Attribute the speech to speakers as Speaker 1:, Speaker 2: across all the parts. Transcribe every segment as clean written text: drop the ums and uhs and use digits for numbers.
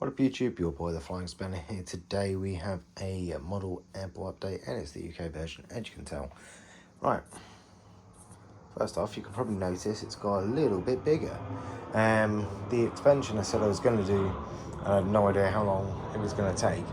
Speaker 1: What up YouTube, your boy the Flying Spanner here. Today we have a model airport update and it's the UK version, as you can tell. Right, first off, you can probably notice it's got a little bit bigger. The expansion I said I was going to do, I had no idea how long it was going to take.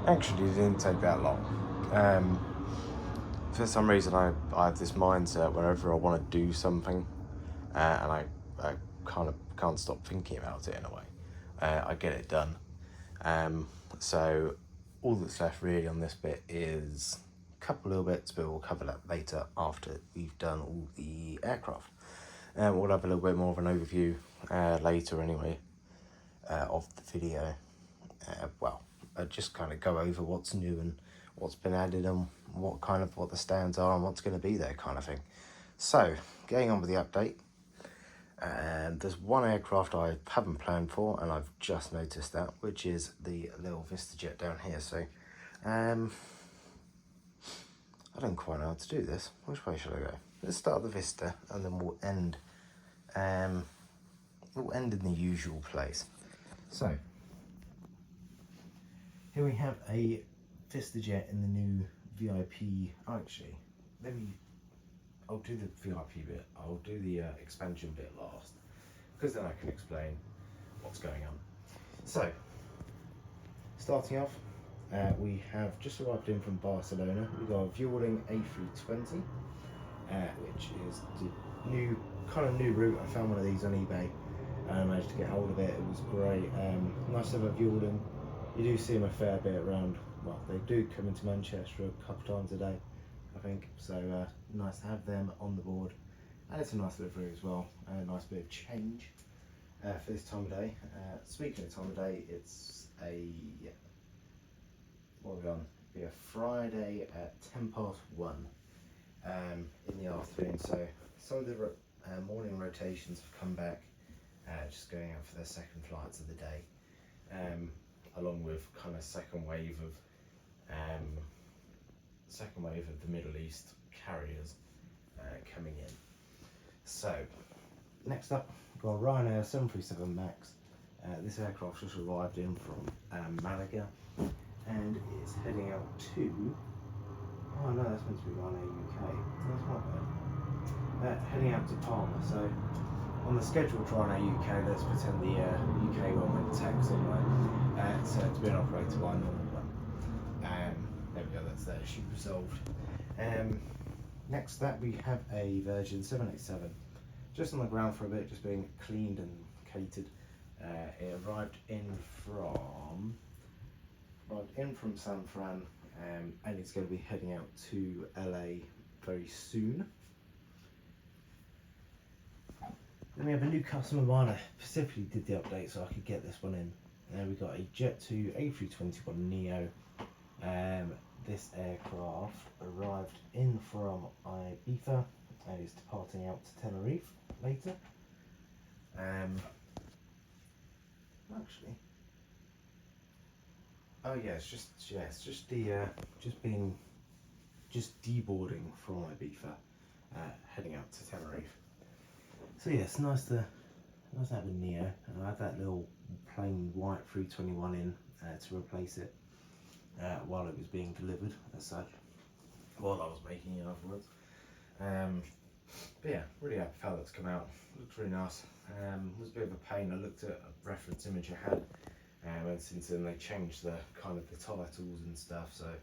Speaker 1: Actually, it didn't take that long. For some reason I have this mindset whenever I want to do something and I kind of can't stop thinking about it in a way. I get it done. So all that's left really on this bit is a couple little bits, but we'll cover that later after we've done all the aircraft. We'll have a little bit more of an overview later anyway of the video. I just kind of go over what's new and what's been added and what the stands are and what's going to be there kind of thing. So getting on with the update. And there's one aircraft I haven't planned for, and I've just noticed that, which is the little VistaJet down here. So, I don't quite know how to do this. Which way should I go? Let's start the Vista, and then we'll end. We'll end in the usual place. So, here we have a VistaJet in the new VIP. Actually, I'll do the VIP bit, I'll do the expansion bit last, because then I can explain what's going on. So, starting off, we have just arrived in from Barcelona. We've got a Vueling A320, which is the new route. I found one of these on eBay and I managed to get hold of it. It was great. Nice to have a Vueling. You do see them a fair bit around. Well, they do come into Manchester a couple times a day, I think, so nice to have them on the board, and it's a nice livery as well, a nice bit of change for this time of day. Speaking of time of day, it's what are we on? It'll be a Friday at 1:10 in the afternoon, so some of the morning rotations have come back, just going out for their second flights of the day, along with kind of second wave of the Middle East carriers coming in. So, next up, we've got a Ryanair 737 MAX. This aircraft just arrived in from Malaga and is heading out to, oh no, that's meant to be Ryanair UK. That's my bad. Heading out to Palma. So, on the schedule to Ryanair UK, let's pretend the UK one went tax anyway. So, to be an operator by a normal one. There we go, that's that issue resolved. Next up we have a Virgin 787, just on the ground for a bit, just being cleaned and catered. It arrived in from San Fran, and it's going to be heading out to LA very soon. Then we have a new customer of mine. I specifically did the update so I could get this one in. We've got a Jet2 A321neo. This aircraft arrived in from Ibiza and is departing out to Tenerife later. Actually, oh yeah, it's just deboarding from Ibiza, heading out to Tenerife. So yeah, it's nice to have a neo, and I had that little plain white 321 in to replace it. While it was being delivered, as such, while I was making it, in other words. But yeah, really happy how that's come out. Looks really nice. It was a bit of a pain. I looked at a reference image I had, and since then they changed the titles and stuff. So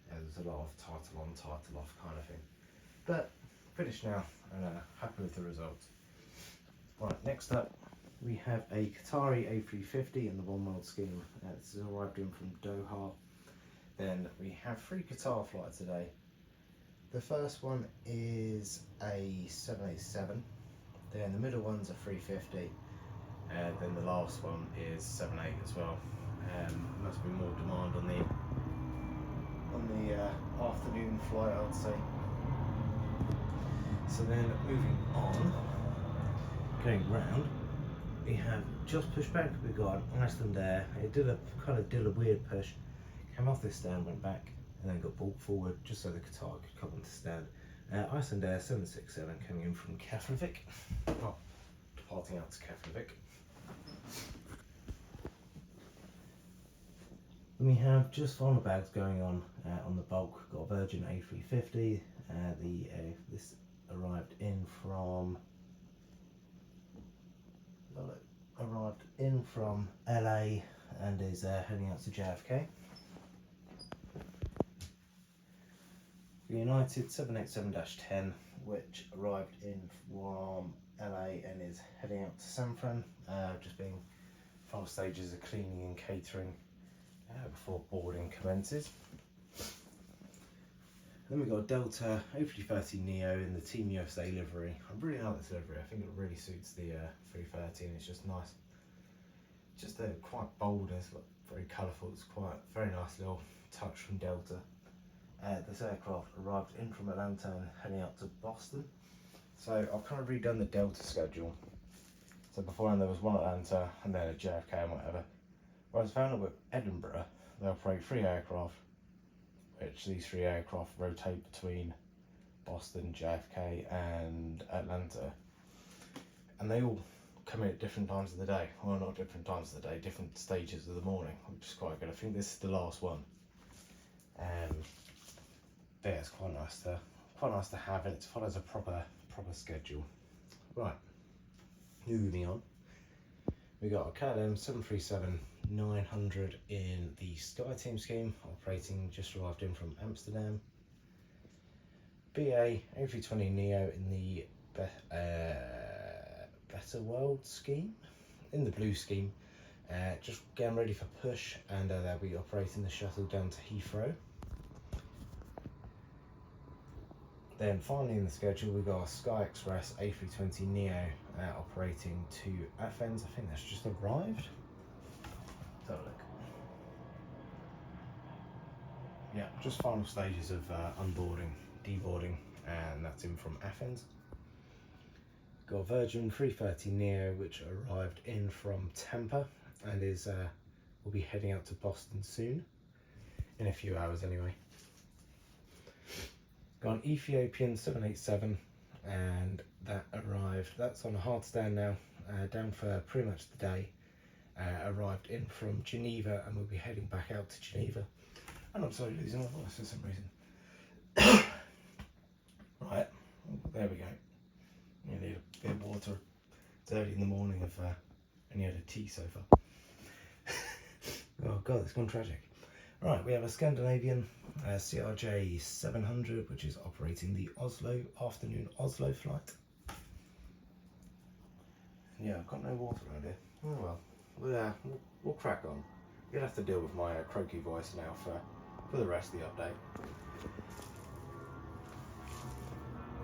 Speaker 1: there's a lot of title on, title off kind of thing. But finished now, and happy with the results. Right, next up we have a Qatari A350 in the One World scheme. This has arrived in from Doha. Then we have 3 Qatar flights today. The first one is a 787, then the middle one's a 350, and then the last one is 78 as well. Must be more demand on the afternoon flight, I'd say. So then moving on, going round, we have just pushed back. We got an Iceland Air. It did a weird push. Came off this stand, went back, and then got brought forward just so the Qatar could come onto stand. Iceland Air 767 coming in from Keflavik, departing out to Keflavik. Then we have just final bags going on the bulk. Got a Virgin A350. This arrived in from LA and is heading out to JFK. The United 787-10, which arrived in from LA and is heading out to San Fran, just being final stages of cleaning and catering before boarding commences. Then we've got a Delta A330 Neo in the Team USA livery. I really like this livery. I think it really suits the 330 and it's just nice. Just quite bold, it's like very colourful. It's quite very nice little touch from Delta. This aircraft arrived in from Atlanta and heading out to Boston. So I've kind of redone the Delta schedule. So beforehand there was one at Atlanta and then a JFK and whatever. Whereas I found out with Edinburgh, they operate 3 aircraft, which these 3 aircraft rotate between Boston, JFK and Atlanta. And they all come in at different times of the day. Well, not different times of the day, different stages of the morning, which is quite good. I think this is the last one. But yeah, it's quite nice to have, and it follows a proper schedule. Right, moving on. We got a KLM 737-900 in the SkyTeam scheme, operating just arrived in from Amsterdam. BA A320neo in the Better World scheme, in the blue scheme, just getting ready for push, and they'll be operating the shuttle down to Heathrow. Then finally in the schedule we've got a Sky Express A320neo operating to Athens. I think that's just arrived. Let's have a look. Yeah, just final stages of unboarding, deboarding, and that's in from Athens. Got a Virgin 330neo which arrived in from Tampa and is will be heading out to Boston soon, in a few hours anyway. Got an Ethiopian 787 and that arrived, that's on a hard stand now, down for pretty much the day. Arrived in from Geneva and we'll be heading back out to Geneva. And I'm sorry, losing my voice for some reason. Right, there we go. You need a bit of water. It's early in the morning, I've only had a tea so far. Oh god, it's gone tragic. Right, we have a Scandinavian CRJ 700, which is operating the afternoon Oslo flight. Yeah, I've got no water around here. Oh well, we'll crack on. You'll have to deal with my croaky voice now for the rest of the update.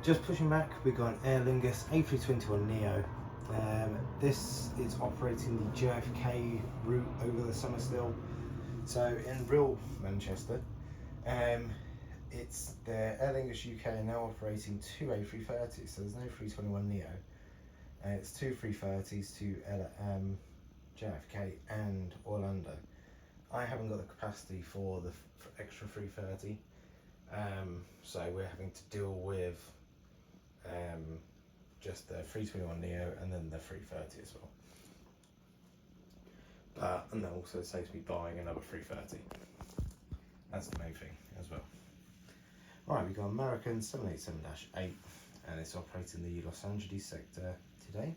Speaker 1: Just pushing back, we've got an Aer Lingus A321neo. This is operating the JFK route over the summer still. So in real Manchester, it's the Aer Lingus UK now operating 2 A330s, so there's no 321neo. It's 2 330s to JFK and Orlando. I haven't got the capacity for the extra 330, so we're having to deal with just the 321neo and then the 330 as well. And that also saves me buying another 330. That's the main thing as well. Right, we've got American 787-8 and it's operating the Los Angeles sector today.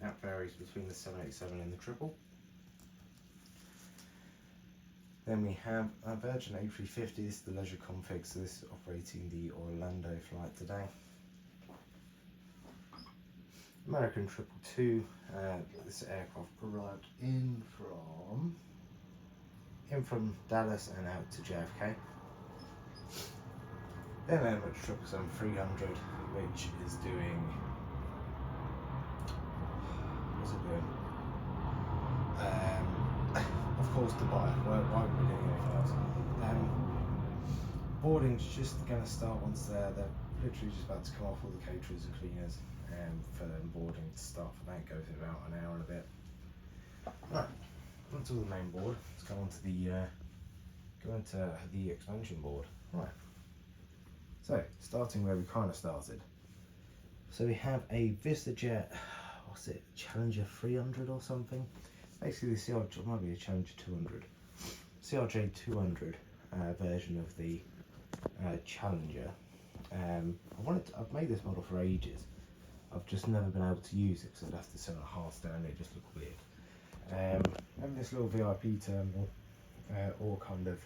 Speaker 1: That varies between the 787 and the 777. Then we have a Virgin A350, this is the leisure config, so this is operating the Orlando flight today. American 222, this aircraft arrived in from Dallas and out to JFK. Then Emirates 777-300, which is doing, what's it doing? Of course Dubai, why would we do anything else? Boarding's just going to start once they're literally just about to come off all the caterers and cleaners, for them boarding to start for that goes about an hour and a bit. Right, onto the main board. Let's go on to the expansion board. Right. So starting where we kind of started. So we have a VistaJet, what's it, Challenger 300 or something. Basically the CRJ might be a Challenger 200. CRJ 200 version of the Challenger. I've made this model for ages. I've just never been able to use it because I'd have to sort of half stand it, just look weird. Having this little VIP terminal, or kind of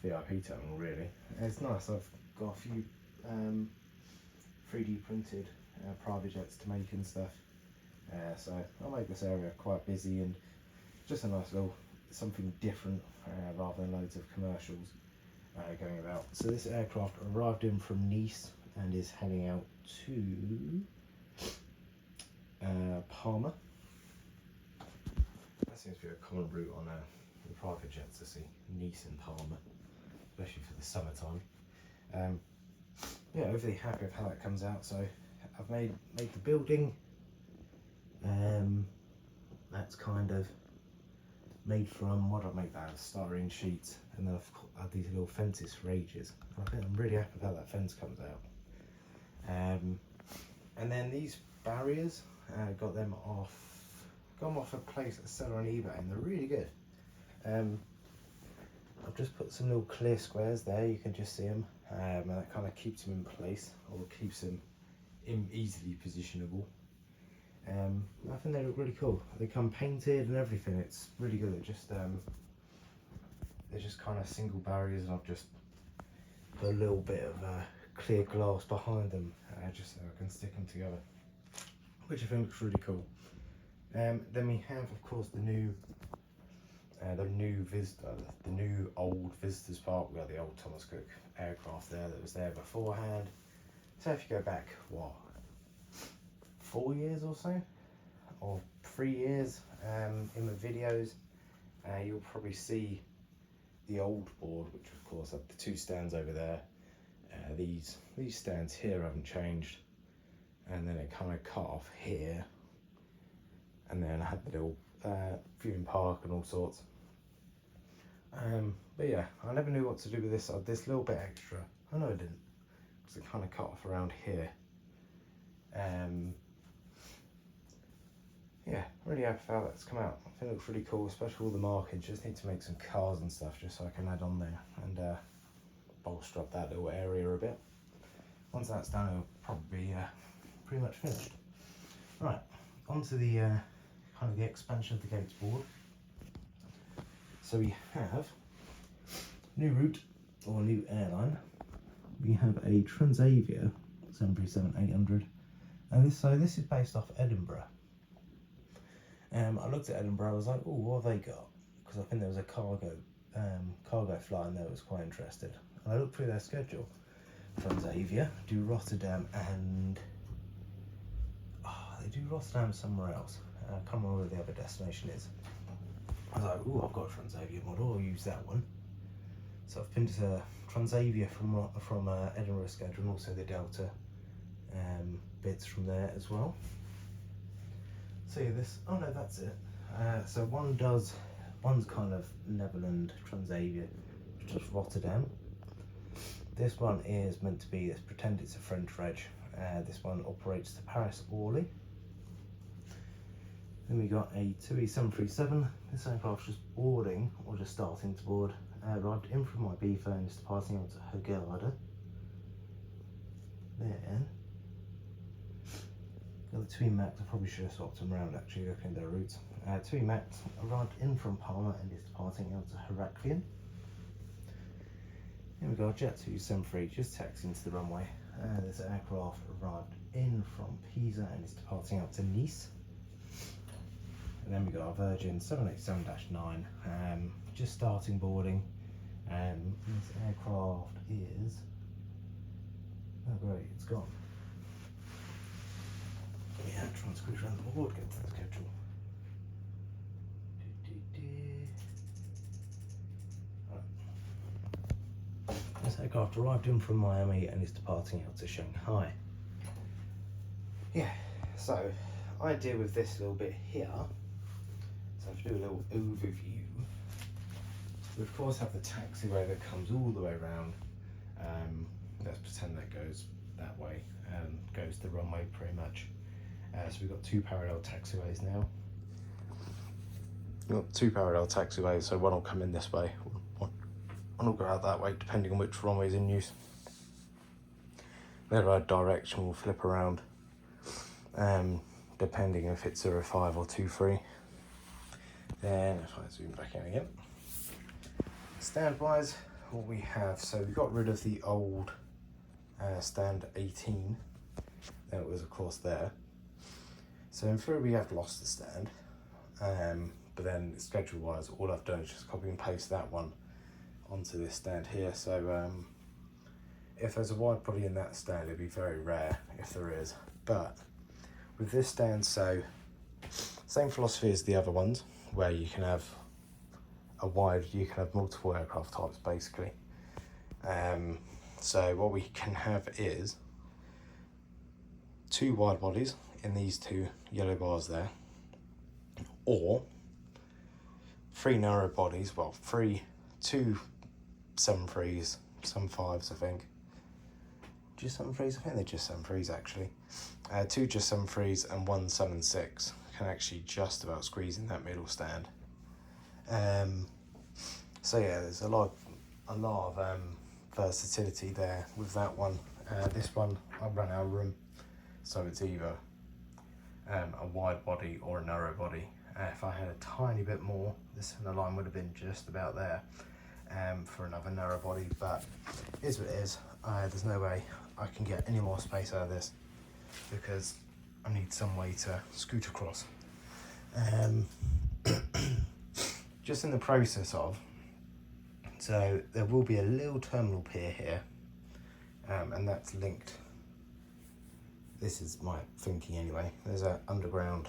Speaker 1: VIP terminal really. It's nice. I've got a few 3D printed private jets to make and stuff. So I'll make this area quite busy and just a nice little something different rather than loads of commercials going about. So this aircraft arrived in from Nice and is heading out to Palma. That seems to be a common route on the private jets to see Nice and Palma, especially for the summertime. Yeah, overly happy with how that comes out. So I've made the building. That's kind of made from, what did I make that? Styrene sheets, and then I've had these little fences for ages. I think I'm really happy with how that fence comes out. And then these barriers, got them off a place that sell on eBay, and they're really good. I've just put some little clear squares there, you can just see them, and that kind of keeps them in place, or keeps them easily positionable. I think they look really cool. They come painted and everything. It's really good. They're just kind of single barriers, and I've just put a little bit of clear glass behind them, just so I can stick them together, which I think looks really cool. Then we have, of course, the new old Visitors Park. We've got the old Thomas Cook aircraft there that was there beforehand. So if you go back, 4 years or so, or 3 years in the videos, you'll probably see the old board, which of course have the two stands over there. These stands here haven't changed, and then it kind of cut off here, and then I had the little viewing park and all sorts. But yeah, I never knew what to do with this little bit extra. I know I didn't, because it kind of cut off around here. Yeah, really happy with how that's come out. I think it looks really cool, especially all the markings. Just need to make some cars and stuff just so I can add on there and bolster up that little area a bit. Once that's done, it'll probably be pretty much finished. Right, onto the kind of the expansion of the gates board. So we have new route or new airline. We have a Transavia 737-800, and this is based off Edinburgh. I looked at Edinburgh. I was like, oh, what have they got? Because I think there was a cargo flying there that was quite interested. And I looked through their schedule. Transavia do Rotterdam and they do Rotterdam somewhere else. I can't remember where the other destination is. I was like, oh, I've got a Transavia model. I'll use that one. So I've pinned Transavia from Edinburgh schedule, and also the Delta bits from there as well. So yeah, that's it. So one's kind of Netherlands Transavia, which is Rotterdam. This one is meant to be, let's pretend it's a French reg. This one operates to Paris Orly. Then we got a TUI 737. This aircraft's just boarding, or just starting to board. Arrived in from my Ibiza and is departing out to Hurghada. Then got the TUI Max. I probably should have swapped them around actually, looking at their routes. TUI Max arrived in from Palma and is departing out to Heraklion. Here we go, Jet 273 just taxiing to the runway. This aircraft arrived in from Pisa and is departing out to Nice. And then we got our Virgin 787-9, just starting boarding. This aircraft is, oh great, it's gone. Yeah, try and squeeze around the board, get to the schedule. Right. This aircraft arrived in from Miami and is departing out to Shanghai. Yeah, so I deal with this little bit here. So if I do a little overview, we of course have the taxiway that comes all the way around. Let's pretend that goes that way and goes the runway pretty much. So we've got two parallel taxiways now. You've got two parallel taxiways, so one will come in this way, one will go out that way, depending on which runway is in use. The other direction will flip around, depending if it's 05 or 23. Then if I zoom back in again, stand wise, what we have, so we got rid of the old stand 18 that was of course there. So in theory we have lost the stand, but then schedule wise all I've done is just copy and paste that one onto this stand here. So if there's a wide body in that stand, it'd be very rare if there is, but with this stand, so same philosophy as the other ones, where you can have you can have multiple aircraft types basically. So what we can have is 2 wide bodies in these 2 yellow bars there, or 3 narrow bodies, well 2 7.3s, some 5s I think. Just 7.3s, I think they're just 7.3s actually. 2 just 7.3s and 1 7.6 can actually just about squeeze in that middle stand. So yeah, there's a lot of versatility there with that one. This one I'll run out of room, so it's either a wide body or a narrow body. If I had a tiny bit more, this center line would have been just about there for another narrow body, but it is what it is. There's no way I can get any more space out of this because I need some way to scoot across. Just in the process of, so there will be a little terminal pier here, and that's linked. This is my thinking anyway. There's an underground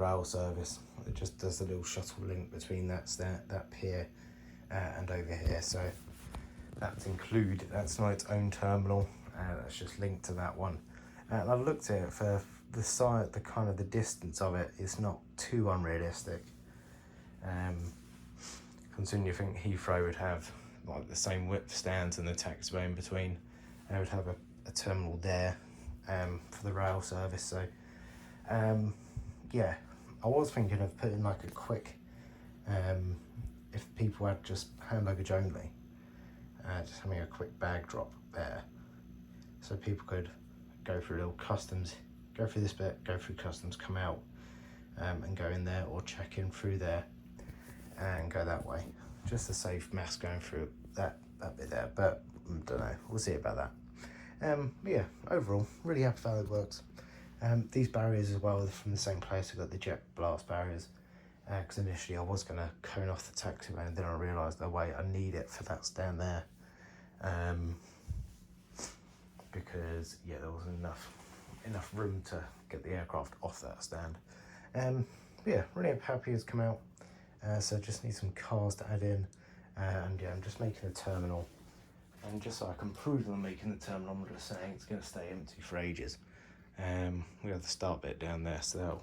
Speaker 1: rail service. It just does a little shuttle link between that pier and over here. So that's included. That's not its own terminal. That's just linked to that one. And I've looked at it for the side, the distance of it is not too unrealistic. Considering you think Heathrow would have like the same width stands and the taxiway in between, they would have a terminal there for the rail service. So yeah, I was thinking of putting like a quick, if people had just hand luggage only, just having a quick bag drop there, so people could go through little customs, go through this bit, go through customs, come out and go in there, or check in through there and go that way, just to save mass going through that bit there. But I don't know, we'll see about that. But yeah, overall really happy how it works. These barriers as well are from the same place. I've got the jet blast barriers, because initially I was going to cone off the taxiway, and then I realised, oh wait, I need it for that stand there, because yeah, there wasn't enough room to get the aircraft off that stand. Yeah, really happy it's come out. So just need some cars to add in, and yeah, I'm just making a terminal, and just so I can prove I'm making the terminal, I'm just saying it's going to stay empty for ages. We have the start bit down there, so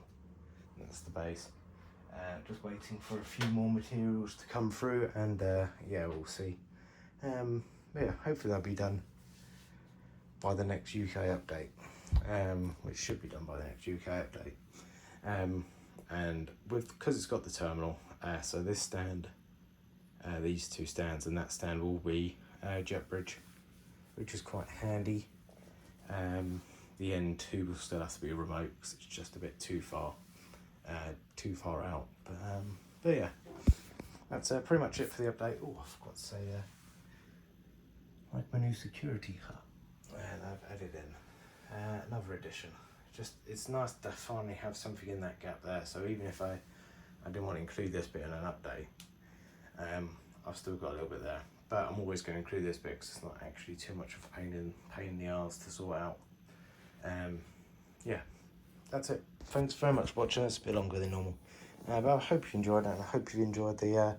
Speaker 1: that's the base. Just waiting for a few more materials to come through, and yeah, we'll see. Yeah, hopefully that'll be done by the next UK update, which should be done by the next UK update. And because it's got the terminal, so this stand, these 2 stands and that stand will be jet bridge, which is quite handy. The N2 will still have to be remote because it's just a bit too far out. But yeah, that's pretty much it for the update. Oh, I forgot to say, like my new security car, and I've added in another addition. It's nice to finally have something in that gap there. So even if I didn't want to include this bit in an update, I've still got a little bit there. But I'm always going to include this bit because it's not actually too much of a pain in the arse to sort out. Yeah, that's it. Thanks very much for watching. It's a bit longer than normal, but I hope you enjoyed it, and I hope you enjoyed the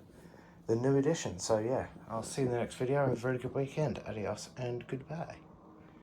Speaker 1: new edition. So yeah, I'll see you in the next video. Have a very good weekend. Adios and goodbye.